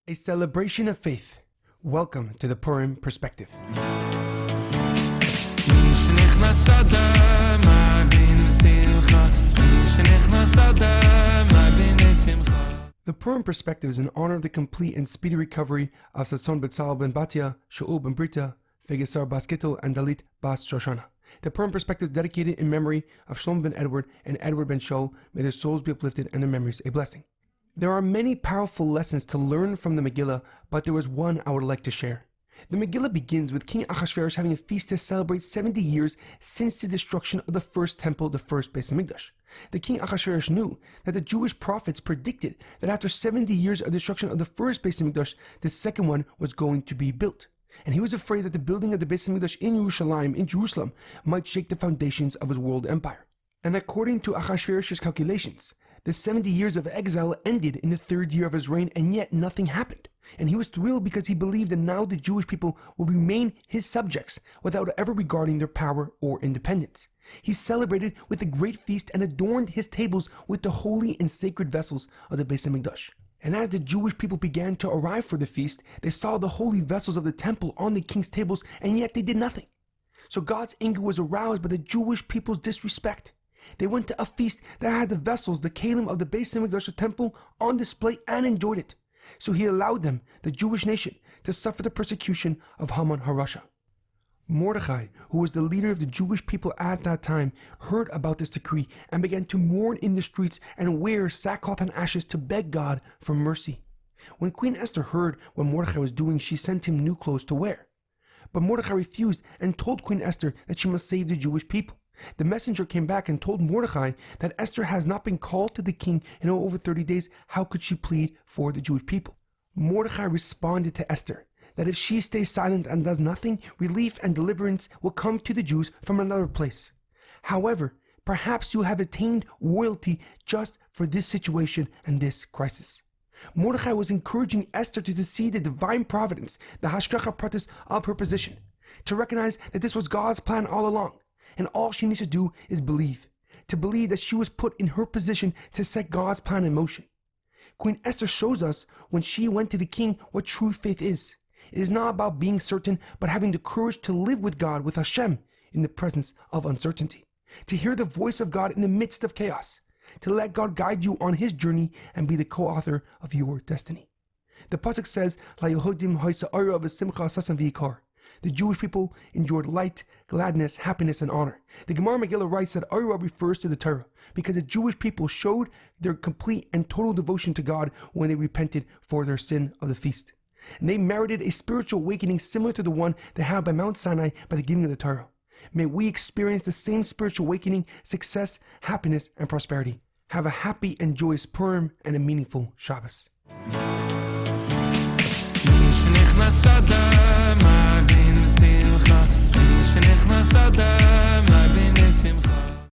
A celebration of faith. Welcome to the Purim Perspective. The Purim Perspective is in honor of the complete and speedy recovery of Sasson Betzalel ben Batya, Shaul Ben Berta, Fayga bas Gittel, and Dalit bas Shoshana. The Purim Perspective is dedicated in memory of Shlomo ben Edward and Edward ben Shaul. May their souls be uplifted and their memories a blessing. There are many powerful lessons to learn from the Megillah, but there was one I would like to share. The Megillah begins with King Achashverosh having a feast to celebrate 70 years since the destruction of the first temple, the first Beis Hamikdash. The King Achashverosh knew that the Jewish prophets predicted that after 70 years of destruction of the first Beis Hamikdash, the second one was going to be built. And he was afraid that the building of the Beis Hamikdash in Jerusalem, might shake the foundations of his world empire. And according to Achashverosh's calculations, the 70 years of exile ended in the third year of his reign, and yet nothing happened. And he was thrilled because he believed that now the Jewish people will remain his subjects without ever regarding their power or independence. He celebrated with a great feast and adorned his tables with the holy and sacred vessels of the Beis Hamikdash. And as the Jewish people began to arrive for the feast, they saw the holy vessels of the temple on the king's tables, and yet they did nothing. So God's anger was aroused by the Jewish people's disrespect. They went to a feast that had the vessels, the kalim of the Beis Hamikdash temple, on display and enjoyed it. So he allowed them, the Jewish nation, to suffer the persecution of Haman HaRasha. Mordechai, who was the leader of the Jewish people at that time, heard about this decree and began to mourn in the streets and wear sackcloth and ashes to beg God for mercy. When Queen Esther heard what Mordechai was doing, she sent him new clothes to wear. But Mordechai refused and told Queen Esther that she must save the Jewish people. The messenger came back and told Mordechai that Esther has not been called to the king in over 30 days. How could she plead for the Jewish people? Mordechai responded to Esther that if she stays silent and does nothing, relief and deliverance will come to the Jews from another place. However, perhaps you have attained royalty just for this situation and this crisis. Mordechai was encouraging Esther to see the divine providence, the hashgacha pratis of her position, to recognize that this was God's plan all along. And all she needs to do is believe, to believe that she was put in her position to set God's plan in motion. Queen Esther shows us when she went to the king what true faith is. It is not about being certain, but having the courage to live with God, with Hashem, in the presence of uncertainty. To hear the voice of God in the midst of chaos. To let God guide you on his journey and be the co-author of your destiny. The pasuk says, La Yehudim ha'isa oira v'simcha Sasson Betzalel. The Jewish people enjoyed light, gladness, happiness, and honor. The Gemara Megillah writes that Oira refers to the Torah because the Jewish people showed their complete and total devotion to God when they repented for their sin of the feast. And they merited a spiritual awakening similar to the one they had by Mount Sinai by the giving of the Torah. May we experience the same spiritual awakening, success, happiness, and prosperity. Have a happy and joyous Purim and a meaningful Shabbos.